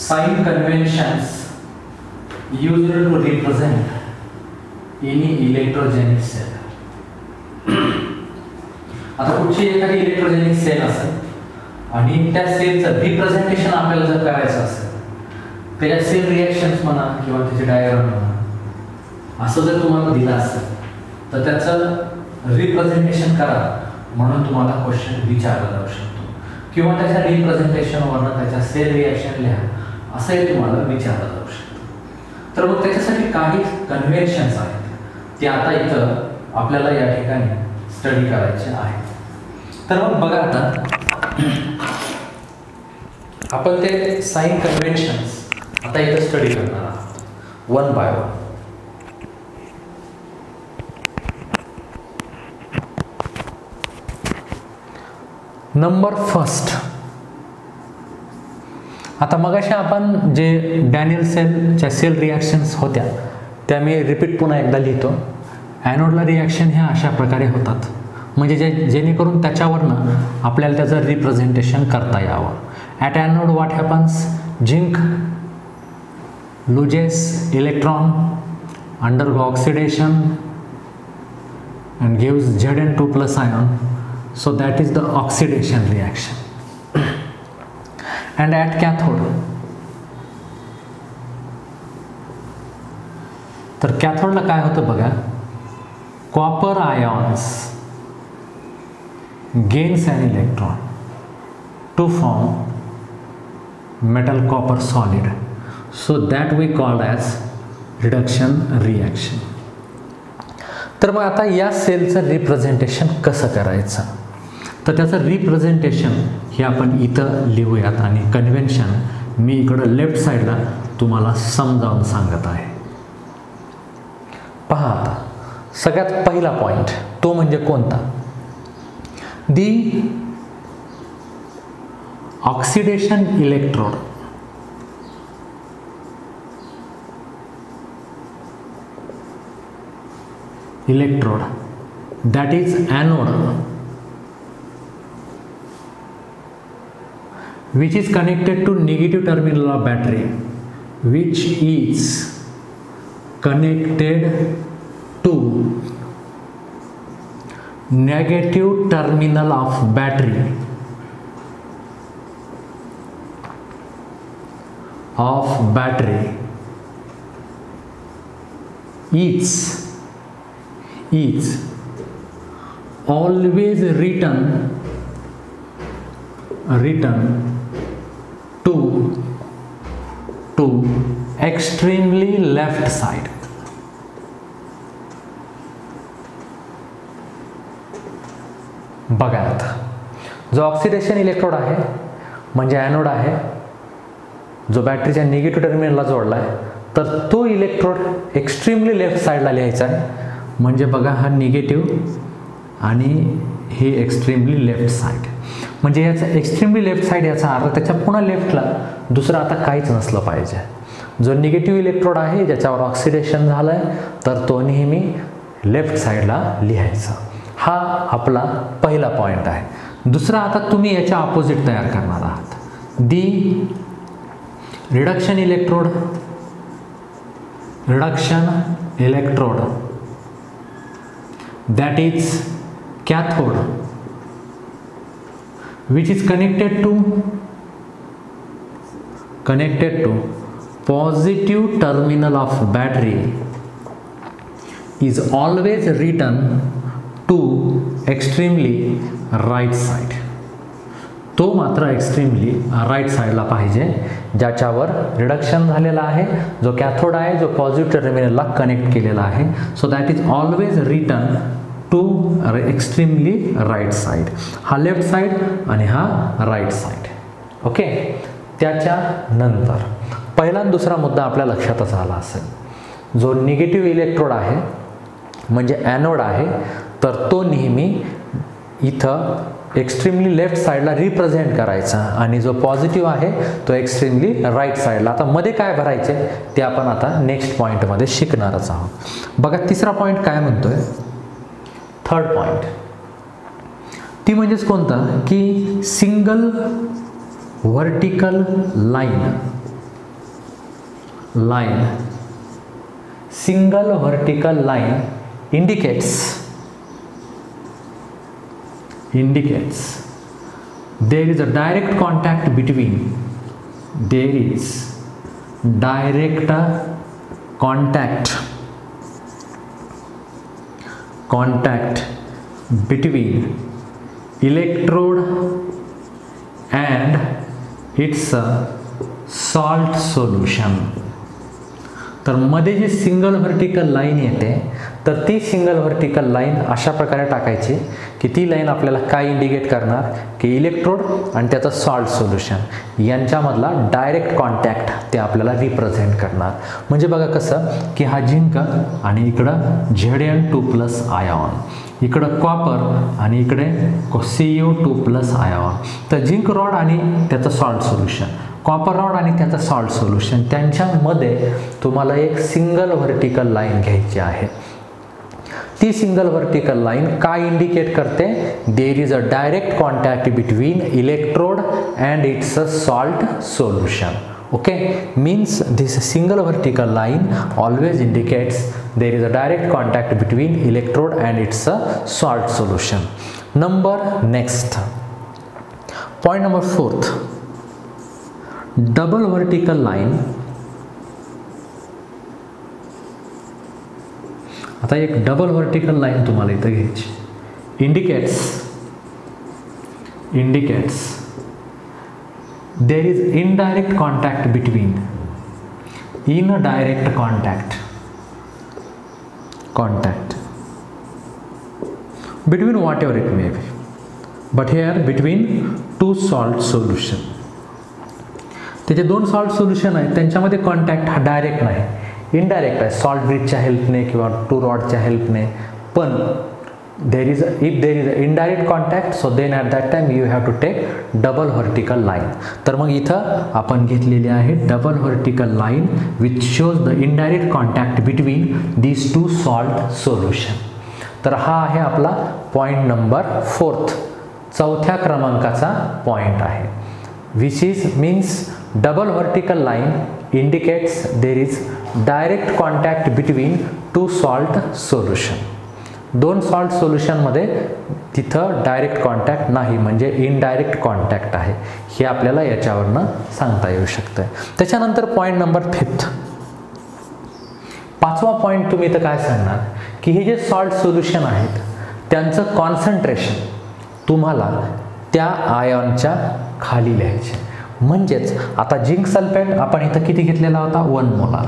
sign conventions used to represent any electrogenic cell. आता कुठची एखादी इलेक्ट्रोजेनिक सेल असेल आणि त्या सेलचं रिप्रेझेंटेशन आपल्याला जर करायचं असेल, त्याच्या सेल रिॲक्शन्स म्हणा किंवा त्याचे डायग्राम म्हणा असं जर तुम्हाला दिलं असेल तर त्याचं रिप्रेझेंटेशन करा म्हणून तुम्हाला क्वेश्चन विचारला जाऊ शकतो, किंवा त्याच्या रिप्रेझेंटेशनवरनं त्याच्या सेल रिॲक्शन लिहा असंही तुम्हाला विचारलं जाऊ शकतं. तर मग त्याच्यासाठी काही कन्व्हेन्शन्स आहेत ते आता इथं आपल्याला या ठिकाणी स्टडी करायचे आहे. तर मग बघा आता आपण ते साइन कन्व्हेन्शन्स आता इथं स्टडी करणार आहोत one by one. Number first, आता मगाशी आपण जे डॅनियल सेलच्या सेल रिॲक्शन्स होत्या त्या मी रिपीट पुन्हा एकदा लिहितो. ॲनोडला रिॲक्शन ह्या अशा प्रकारे होतात, म्हणजे जेणेकरून त्याच्यावरनं आपल्याला त्याचं रिप्रेझेंटेशन करता यावं. At anode what happens, zinc loses electron, undergo oxidation and gives Zn2+ ion, so that is the oxidation reaction. And at cathode, तर कॅथोडला काय होतं बघा, copper ions gains an electron to form metal copper solid, so that we called as reduction reaction. तर मग आता या सेलचं representation कसं करायचं, तर त्याचं रिप्रेझेंटेशन हे आपण इथं लिहूयात आणि कन्व्हेन्शन मी इकडं लेफ्ट साईडला तुम्हाला समजावून सांगत आहे. पहा आता सगळ्यात पहिला पॉइंट तो म्हणजे कोणता, दी oxidation electrode. Electrode that is anode, which is connected to negative terminal of battery, which is connected to negative terminal of battery is always written to extremely left side. बघा आता जो ऑक्सिडेशन इलेक्ट्रोड आहे म्हणजे anode आहे, जो बॅटरीच्या negative टर्मिनलला जोडला आहे, तर तो इलेक्ट्रोड एक्स्ट्रीमली लेफ्ट साईडला लिहायचा आहे. म्हणजे बघा हा निगेटिव्ह आणि हे एक्स्ट्रीमली लेफ्ट साईड, म्हणजे याचा एक्स्ट्रीमली लेफ्ट साईड याचा अर्थ त्याच्या पुन्हा लेफ्टला दुसरं आता काहीच नसलं पाहिजे. जो निगेटिव्ह इलेक्ट्रोड आहे ज्याच्यावर ऑक्सिडेशन झालं आहे तर तो नेहमी लेफ्ट साईडला लिहायचा. हा आपला पहिला पॉईंट आहे. दुसरा, आता तुम्ही याच्या ऑपोजिट तयार करणार आहात, दी reduction electrode that is cathode, which is connected to positive terminal of battery, is always written to extremely right side. तो मात्र एक्स्ट्रीमली राईट साईडला पाहिजे, ज्याच्यावर रिडक्शन झालेला आहे, जो कॅथोड आहे, जो पॉझिटिव्ह टर्मिनलला कनेक्ट केलेला आहे. So that is always return to extremely right side. हा लेफ्ट साईड आणि हा राईट साईड. ओके, त्याच्यानंतर पहिला आणि दुसरा मुद्दा आपल्या लक्षातच आला असेल. जो निगेटिव्ह इलेक्ट्रोड आहे म्हणजे ॲनोड आहे, तर तो नेहमी इथं एक्स्ट्रीमली लेफ्ट साईडला रिप्रेझेंट करायचा आणि जो पॉझिटिव्ह आहे तो एक्स्ट्रीमली राईट साईडला. आता मध्ये काय भरायचे ते आपण आता नेक्स्ट पॉईंटमध्ये शिकणारच आहोत. बघा तिसरा पॉईंट काय म्हणतोय, थर्ड पॉईंट, ती म्हणजेच कोणता की single vertical line line, single vertical line indicates there is a direct contact between, there is direct contact between electrode and its salt solution. तर मध्ये जी सिंगल व्हर्टिकल लाईन येते तर ती सिंगल व्हर्टिकल लाईन अशा प्रकारे टाकायची की ती लाईन आपल्याला काय इंडिकेट करणार की इलेक्ट्रोड आणि त्याचं सॉल्ट सोल्युशन यांच्यामधला डायरेक्ट कॉन्टॅक्ट ते आपल्याला रिप्रेझेंट करणार. म्हणजे बघा कसं की हा झिंक आणि इकडं Zn2+ आयॉन, इकडं कॉपर आणि इकडे CO2+ आयॉन. तर झिंक रॉड आणि त्याचं सॉल्ट सोल्युशन, कॉपर रॉड आणि त्याचं सॉल्ट सोल्युशन त्यांच्यामध्ये तुम्हाला एक सिंगल व्हर्टिकल लाईन घ्यायची आहे. ती सिंगल व्हर्टिकल लाईन काय इंडिकेट करते? There is a direct contact between electrode and it's a salt solution. Okay, means this single vertical line always indicates there is a direct contact between electrode and its salt solution. Next point number 4th, double vertical line. आता एक double vertical line तुम्हाला इथं घ्यायची, indicates there is indirect contact between, indirect contact between whatever it may be, but here between two salt solution. त्याचे दोन salt solution आहेत त्यांच्यामध्ये contact हा डायरेक्ट नाही, इनडायरेक्ट आहे, सॉल्ट ब्रिजच्या हेल्पने किंवा टू रॉडच्या हेल्पने. पण if there is indirect contact, so then at that time you have to take double vertical line. तर मग इथं आपण घेतलेली आहे double vertical line which shows the indirect contact between these two salt solution. तर हा आहे आपला पॉइंट नंबर 4th, चौथ्या क्रमांकाचा पॉइंट आहे. which means double vertical line indicates there is direct contact between two salt solution. दोन salt सोल्युशनमध्ये तिथं direct contact नाही, म्हणजे इनडायरेक्ट कॉन्टॅक्ट आहे, हे आपल्याला याच्यावरनं सांगता येऊ शकतं. त्याच्यानंतर पॉईंट नंबर 5th, पाचवा पॉईंट तुम्ही इथं काय सांगणार की हे जे सॉल्ट सोल्युशन आहेत त्यांचं कॉन्सन्ट्रेशन तुम्हाला त्या आयॉनच्या खाली लिहायचे. म्हणजेच आता झिंक सल्फेट आपण इथं किती घेतलेला होता? 1 molar.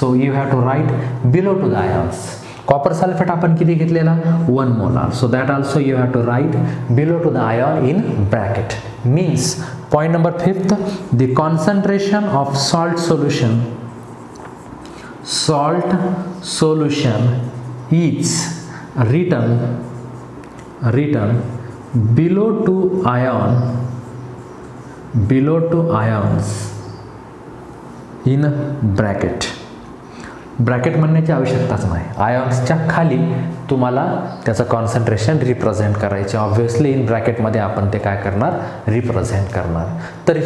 So you have to write below to the ions. Copper sulphate आपण किती घेतलेला? 1 molar. So that also you have to write below to the ion in bracket. Means point number 5th, the concentration of salt solution is written below two ions in bracket. ब्रॅकेट म्हणण्याची आवश्यकताच नाही, आयॉन्सच्या खाली तुम्हाला त्याचं कॉन्सन्ट्रेशन रिप्रेझेंट करायचे. Obviously in ब्रॅकेटमध्ये आपण ते काय करणार? रिप्रेझेंट करणार. तर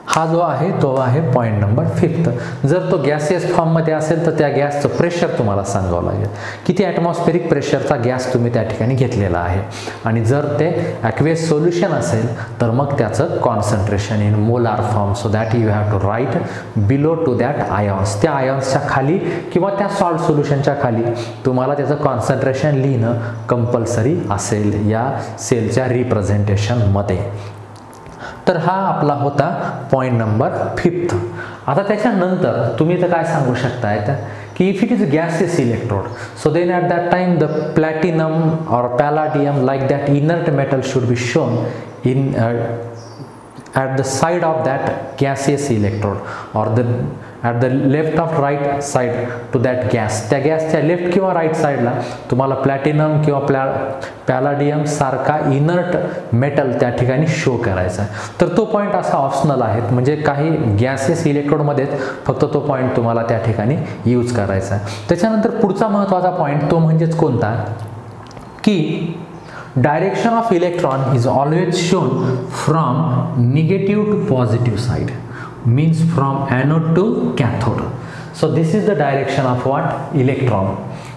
हा जो आहे तो आहे पॉईंट नंबर 5th. जर तो गॅसियस फॉर्ममध्ये असेल तर त्या गॅसचं प्रेशर तुम्हाला सांगावं लागेल, किती ॲटमॉस्फेरिक प्रेशरचा गॅस तुम्ही त्या ठिकाणी घेतलेला आहे. आणि जर ते ॲक्वेस सोल्युशन असेल तर मग त्याचं concentration in molar form. So that you have to write below to that ions. त्या आयॉन्सच्या खाली किंवा त्या सॉल्ट सोल्युशनच्या खाली तुम्हाला त्याचं कॉन्सन्ट्रेशन लिहिणं कंपल्सरी असेल या सेलच्या रिप्रेझेंटेशनमध्ये. तर हा आपला होता पॉईंट नंबर 5th. आता त्याच्यानंतर तुम्ही तर काय सांगू शकताय की if it is gaseous electrode, so then at that time the platinum और पॅलाडियम like that inert metal should be shown in at the side of that gaseous electrode or at the left of right side to that gas. त्या गॅसच्या left किंवा right साईडला तुम्हाला platinum किंवा पॅलाडियम सारखा inert metal त्या ठिकाणी शो करायचा. तर तो पॉईंट असा ऑप्शनल आहे, म्हणजे काही गॅसेस इलेक्ट्रोडमध्येच फक्त तो पॉईंट तुम्हाला त्या ठिकाणी यूज करायचा आहे. त्याच्यानंतर पुढचा महत्त्वाचा पॉईंट तो म्हणजेच कोणता की direction of electron is always shown from negative to positive side. means from anode to cathode. So this is the direction of what? Electron.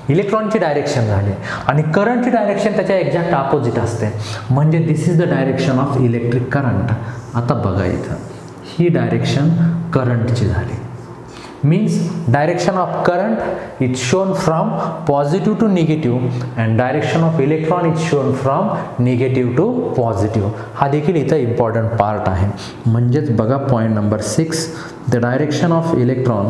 इलेक्ट्रॉनची डायरेक्शन झाली आणि करंटची डायरेक्शन त्याच्या एक्झॅक्ट अपोजिट असते, म्हणजे दिस is the direction of electric current. आता बघा इथं ही डायरेक्शन करंटची झाली, means direction of current is shown from positive to negative and direction of electron is shown from negative to positive. हा देखील इथं इम्पॉर्टंट पार्ट आहे. म्हणजेच बघा point number 6, the direction of electron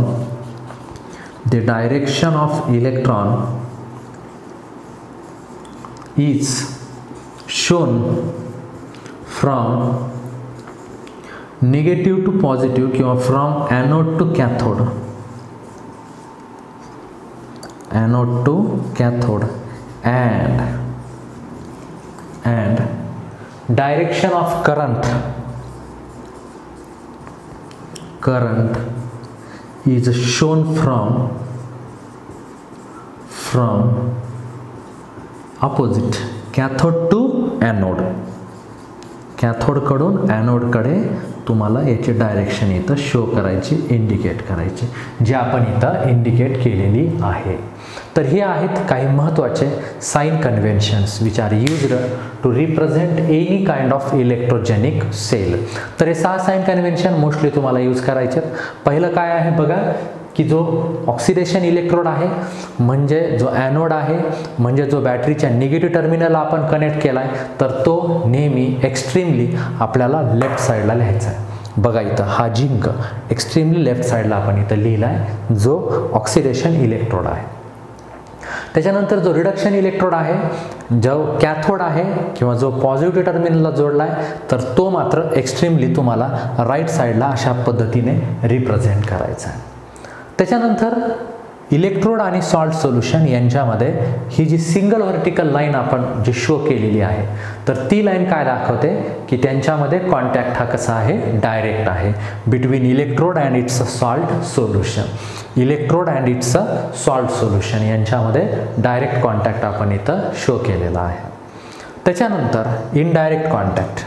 is shown from negative to positive किंवा from anode to cathode, and direction of current is shown from opposite, cathode to anode. Cathode कडून anode कडे तुम्हाला याची direction इथं show करायची, indicate करायची, जे आपण इथं इंडिकेट केलेली आहे. तर हे आहेत काही महत्त्वाचे sign conventions which are used to represent any kind of electrogenic cell. तर हे 6 साइन कन्व्हेन्शन मोस्टली तुम्हाला यूज करायचे. पहिलं काय आहे बघा, की जो ऑक्सिडेशन इलेक्ट्रोड आहे म्हणजे जो ॲनोड आहे, म्हणजे जो बॅटरीच्या निगेटिव्ह टर्मिनल आपण कनेक्ट केला आहे, तर तो नेहमी एक्स्ट्रीमली आपल्याला लेफ्ट साईडला लिहायचा आहे. बघा इथं हा जिंक एक्स्ट्रीमली लेफ्ट साईडला आपण इथं लिहिला आहे, जो ऑक्सिडेशन इलेक्ट्रोड आहे. त्याच्यानंतर जो रिडक्शन इलेक्ट्रोड आहे, जो कॅथोड आहे किंवा जो पॉझिटिव्ह टर्मिनलला जोडला आहे, तर तो मात्र एक्स्ट्रीमली तुम्हाला राईट साईडला अशा पद्धतीने रिप्रेझेंट करायचा आहे. त्याच्यानंतर इलेक्ट्रोड आणि सॉल्ट सोल्युशन यांच्यामध्ये ही जी सिंगल व्हर्टिकल लाईन आपण जी शो केलेली आहे, तर ती लाईन काय दाखवते की त्यांच्यामध्ये कॉन्टॅक्ट हा कसा आहे, डायरेक्ट आहे between electrode and it's salt solution. Electrode and it's salt solution यांच्यामध्ये डायरेक्ट कॉन्टॅक्ट आपण इथं शो केलेला आहे. त्याच्यानंतर इनडायरेक्ट कॉन्टॅक्ट.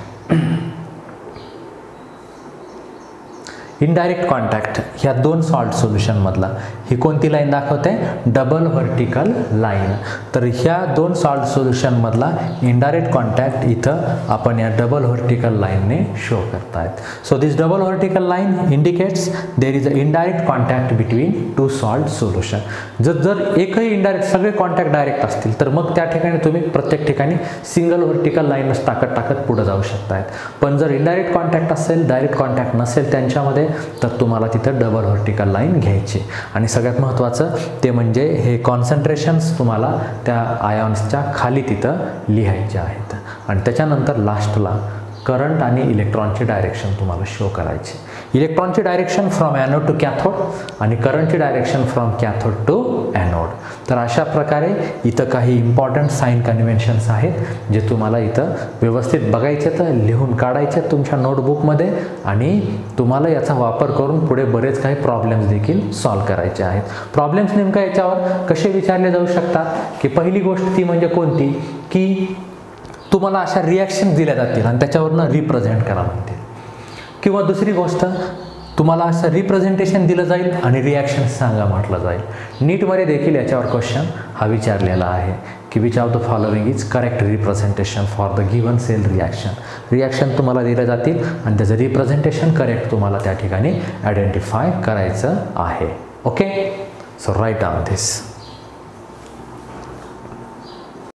इनडायरेक्ट कॉन्टॅक्ट ह्या 2 सॉल्ट सोल्युशनमधला ही कोणती लाईन दाखवते, डबल व्हर्टिकल लाईन. तर ह्या 2 सॉल्ट सोल्युशनमधला इनडायरेक्ट कॉन्टॅक्ट इथं आपण या डबल व्हर्टिकल लाईनने शो करतायत. So this double vertical line indicates there is a indirect contact between 2 salt solution. जर एकही इनडायरेक्ट, सगळे कॉन्टॅक्ट डायरेक्ट असतील तर मग त्या ठिकाणी तुम्ही प्रत्येक ठिकाणी सिंगल व्हर्टिकल लाईनच टाकत पुढे जाऊ शकतायत. पण जर इनडायरेक्ट कॉन्टॅक्ट असेल, डायरेक्ट कॉन्टॅक्ट नसेल त्यांच्यामध्ये, तर तुम्हाला तिथं डबल व्हर्टिकल लाईन घ्यायची. आणि सगळ्यात महत्त्वाचं ते म्हणजे हे कॉन्सन्ट्रेशन्स तुम्हाला त्या आयॉन्सच्या खाली तिथं लिहायचे आहेत. आणि त्याच्यानंतर लास्टला करंट आणि इलेक्ट्रॉनची डायरेक्शन तुम्हाला शो करायची. इलेक्ट्रॉनची direction from anode to cathode आणि करंटची direction from cathode to anode. तर अशा प्रकारे इथं काही इम्पॉर्टंट साइन कन्व्हेन्शन्स आहेत जे तुम्हाला इथं व्यवस्थित बघायचे, तर लिहून काढायचे तुमच्या नोटबुकमध्ये, आणि तुम्हाला याचा वापर करून पुढे बरेच काही प्रॉब्लेम्स देखील सॉल्व करायचे आहेत. प्रॉब्लेम्स नेमका याच्यावर कसे विचारले जाऊ शकतात, की पहिली गोष्ट ती म्हणजे कोणती, की तुम्हाला अशा रिॲक्शन दिल्या जातील आणि त्याच्यावरनं रिप्रेझेंट करा म्हणते. किंवा दुसरी गोष्ट, तुम्हाला असं रिप्रेझेंटेशन दिलं जाईल आणि रिॲक्शन सांगा म्हटलं जाईल. नीटमध्ये देखील याच्यावर क्वेश्चन हा विचारलेला आहे की which of the following is correct representation for the given cell reaction. Reaction तुम्हाला दिले जातील आणि त्याचं रिप्रेझेंटेशन करेक्ट तुम्हाला त्या ठिकाणी आयडेंटिफाय करायचं आहे. Okay, so write down this.